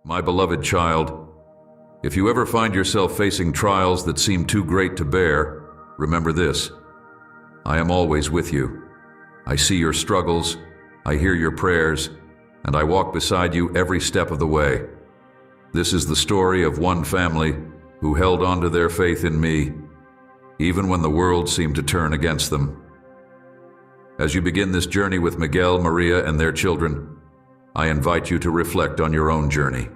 My beloved child, if you ever find yourself facing trials that seem too great to bear, remember this: I am always with you. I see your struggles, I hear your prayers, and I walk beside you every step of the way. This is the story of one family who held on to their faith in me, even when the world seemed to turn against them. As you begin this journey with Miguel, Maria, and their children, I invite you to reflect on your own journey.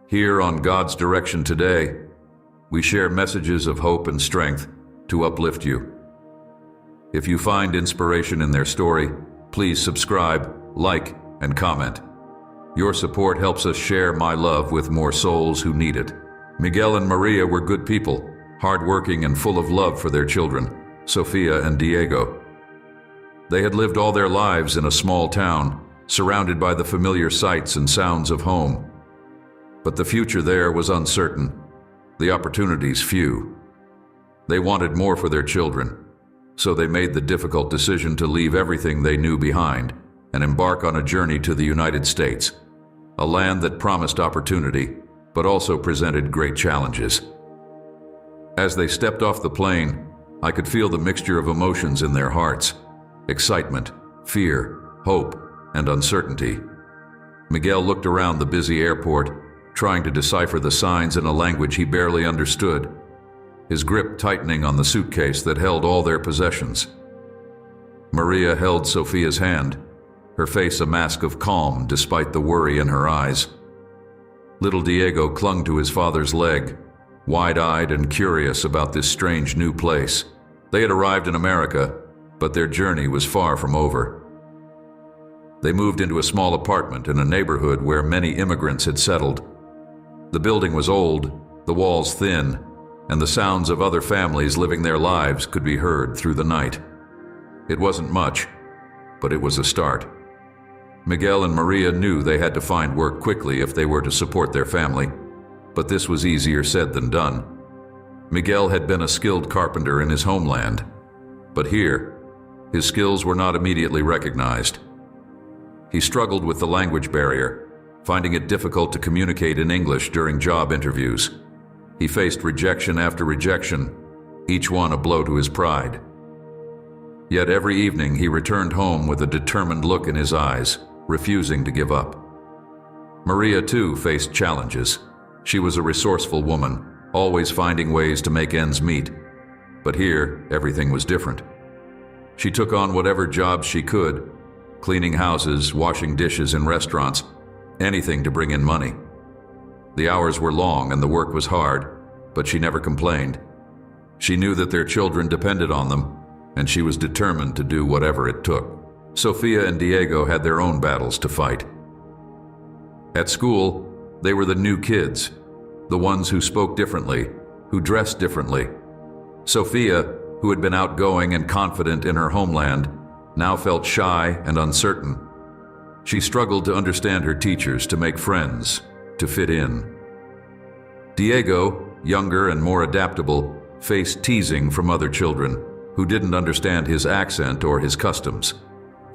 Here on God's Direction Today, we share messages of hope and strength to uplift you. If you find inspiration in their story, please subscribe, like, and comment. Your support helps us share my love with more souls who need it. Miguel and Maria were good people, hardworking and full of love for their children, Sofia and Diego. They had lived all their lives in a small town, surrounded by the familiar sights and sounds of home. But the future there was uncertain, the opportunities few. They wanted more for their children, so they made the difficult decision to leave everything they knew behind and embark on a journey to the United States, a land that promised opportunity, but also presented great challenges. As they stepped off the plane, I could feel the mixture of emotions in their hearts: excitement, fear, hope, and uncertainty. Miguel looked around the busy airport, trying to decipher the signs in a language he barely understood, his grip tightening on the suitcase that held all their possessions. Maria held Sofia's hand, her face a mask of calm despite the worry in her eyes. Little Diego clung to his father's leg, wide-eyed and curious about this strange new place. They had arrived in America, but their journey was far from over. They moved into a small apartment in a neighborhood where many immigrants had settled. The building was old, the walls thin, and the sounds of other families living their lives could be heard through the night. It wasn't much, but it was a start. Miguel and Maria knew they had to find work quickly if they were to support their family, but this was easier said than done. Miguel had been a skilled carpenter in his homeland, but here, his skills were not immediately recognized. He struggled with the language barrier, finding it difficult to communicate in English during job interviews. He faced rejection after rejection, each one a blow to his pride. Yet every evening he returned home with a determined look in his eyes, refusing to give up. Maria, too, faced challenges. She was a resourceful woman, always finding ways to make ends meet. But here, everything was different. She took on whatever jobs she could, cleaning houses, washing dishes in restaurants, anything to bring in money. The hours were long and the work was hard, but she never complained. She knew that their children depended on them, and she was determined to do whatever it took. Sofia and Diego had their own battles to fight. At school, they were the new kids, the ones who spoke differently, who dressed differently. Sofia, who had been outgoing and confident in her homeland, now felt shy and uncertain. She struggled to understand her teachers, to make friends, to fit in. Diego, younger and more adaptable, faced teasing from other children who didn't understand his accent or his customs.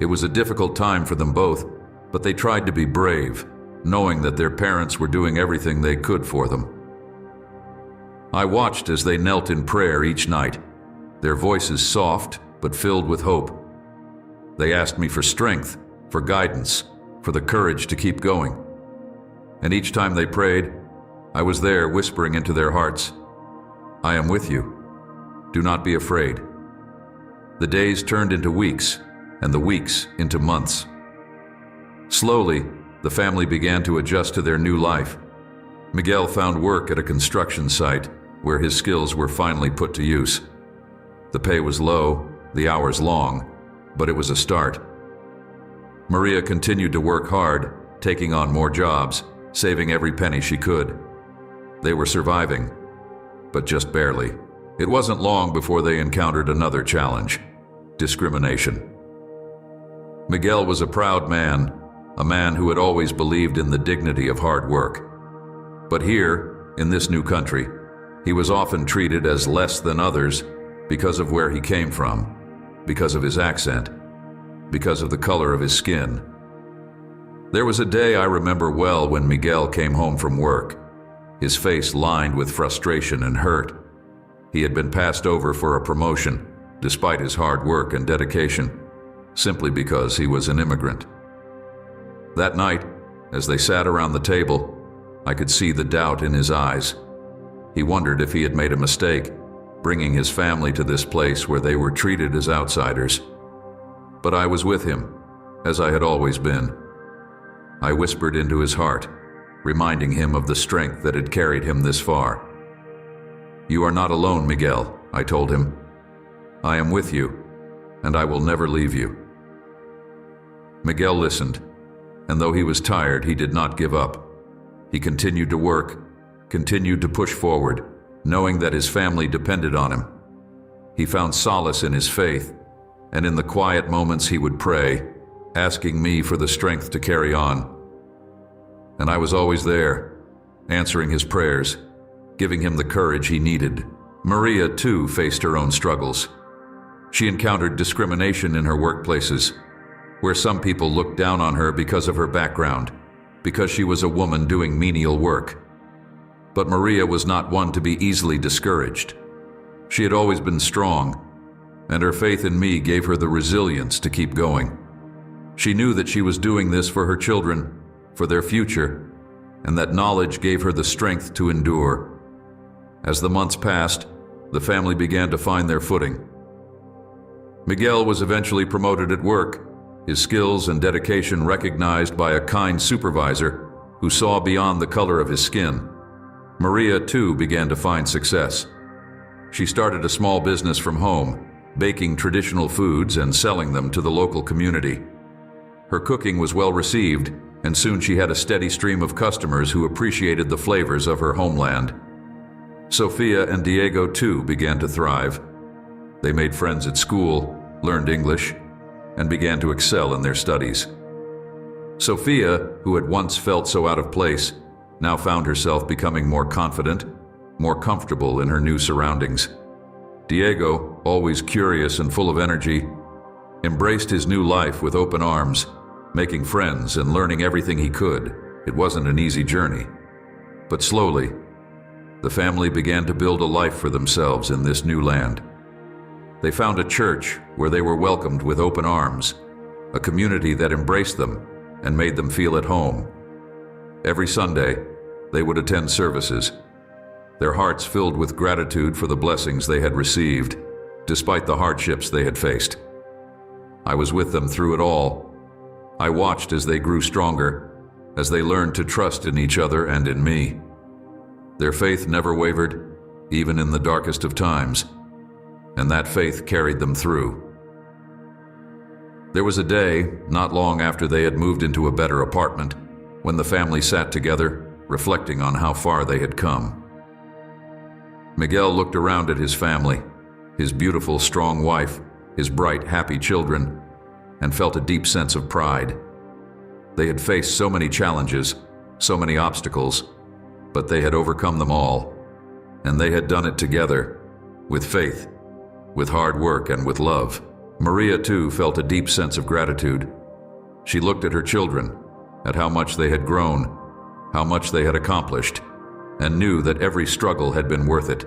It was a difficult time for them both, but they tried to be brave, knowing that their parents were doing everything they could for them. I watched as they knelt in prayer each night, their voices soft but filled with hope. They asked me for strength, for guidance, for the courage to keep going. And each time they prayed, I was there whispering into their hearts, "I am with you. Do not be afraid." The days turned into weeks, and the weeks into months. Slowly, the family began to adjust to their new life. Miguel found work at a construction site where his skills were finally put to use. The pay was low, the hours long, but it was a start. Maria continued to work hard, taking on more jobs, saving every penny she could. They were surviving, but just barely. It wasn't long before they encountered another challenge: discrimination. Miguel was a proud man, a man who had always believed in the dignity of hard work. But here, in this new country, he was often treated as less than others because of where he came from, because of his accent, because of the color of his skin. There was a day I remember well when Miguel came home from work, his face lined with frustration and hurt. He had been passed over for a promotion, despite his hard work and dedication, simply because he was an immigrant. That night, as they sat around the table, I could see the doubt in his eyes. He wondered if he had made a mistake, bringing his family to this place where they were treated as outsiders. But I was with him, as I had always been. I whispered into his heart, reminding him of the strength that had carried him this far. "You are not alone, Miguel," I told him. "I am with you, and I will never leave you." Miguel listened, and though he was tired, he did not give up. He continued to work, continued to push forward, knowing that his family depended on him. He found solace in his faith, and in the quiet moments he would pray, asking me for the strength to carry on. And I was always there, answering his prayers, giving him the courage he needed. Maria, too, faced her own struggles. She encountered discrimination in her workplaces, where some people looked down on her because of her background, because she was a woman doing menial work. But Maria was not one to be easily discouraged. She had always been strong, and her faith in me gave her the resilience to keep going. She knew that she was doing this for her children, for their future, and that knowledge gave her the strength to endure. As the months passed, the family began to find their footing. Miguel was eventually promoted at work, his skills and dedication recognized by a kind supervisor who saw beyond the color of his skin. Maria, too, began to find success. She started a small business from home, baking traditional foods and selling them to the local community. Her cooking was well received, and soon she had a steady stream of customers who appreciated the flavors of her homeland. Sofia and Diego, too, began to thrive. They made friends at school, learned English, and began to excel in their studies. Sofia, who had once felt so out of place, now found herself becoming more confident, more comfortable in her new surroundings. Diego, always curious and full of energy, embraced his new life with open arms, making friends and learning everything he could. It wasn't an easy journey. But slowly, the family began to build a life for themselves in this new land. They found a church where they were welcomed with open arms, a community that embraced them and made them feel at home. Every Sunday, they would attend services, their hearts filled with gratitude for the blessings they had received, despite the hardships they had faced. I was with them through it all. I watched as they grew stronger, as they learned to trust in each other and in me. Their faith never wavered, even in the darkest of times, and that faith carried them through. There was a day, not long after they had moved into a better apartment, when the family sat together, reflecting on how far they had come. Miguel looked around at his family, his beautiful, strong wife, his bright, happy children, and felt a deep sense of pride. They had faced so many challenges, so many obstacles, but they had overcome them all, and they had done it together, with faith, with hard work, and with love. Maria, too, felt a deep sense of gratitude. She looked at her children, at how much they had grown, how much they had accomplished, and knew that every struggle had been worth it.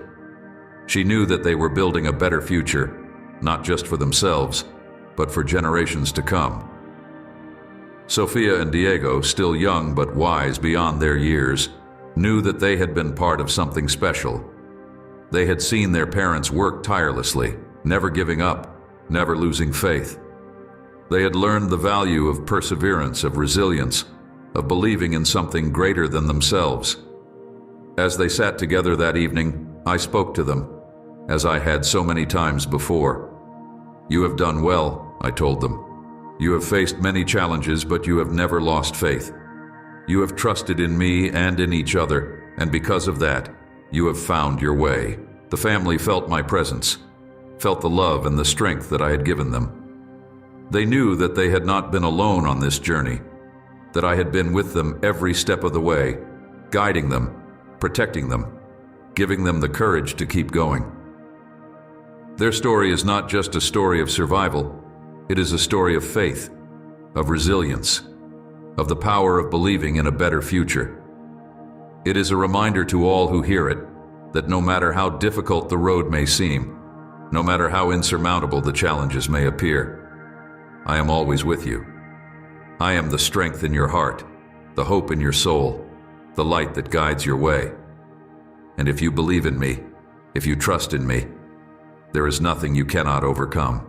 She knew that they were building a better future, not just for themselves, but for generations to come. Sofia and Diego, still young but wise beyond their years, knew that they had been part of something special. They had seen their parents work tirelessly, never giving up, never losing faith. They had learned the value of perseverance, of resilience, of believing in something greater than themselves. As they sat together that evening, I spoke to them, as I had so many times before. "You have done well," I told them. "You have faced many challenges, but you have never lost faith. You have trusted in me and in each other, and because of that, you have found your way." The family felt my presence, felt the love and the strength that I had given them. They knew that they had not been alone on this journey, that I had been with them every step of the way, guiding them, protecting them, giving them the courage to keep going. Their story is not just a story of survival, it is a story of faith, of resilience, of the power of believing in a better future. It is a reminder to all who hear it that no matter how difficult the road may seem, no matter how insurmountable the challenges may appear, I am always with you. I am the strength in your heart, the hope in your soul, the light that guides your way. And if you believe in me, if you trust in me, there is nothing you cannot overcome.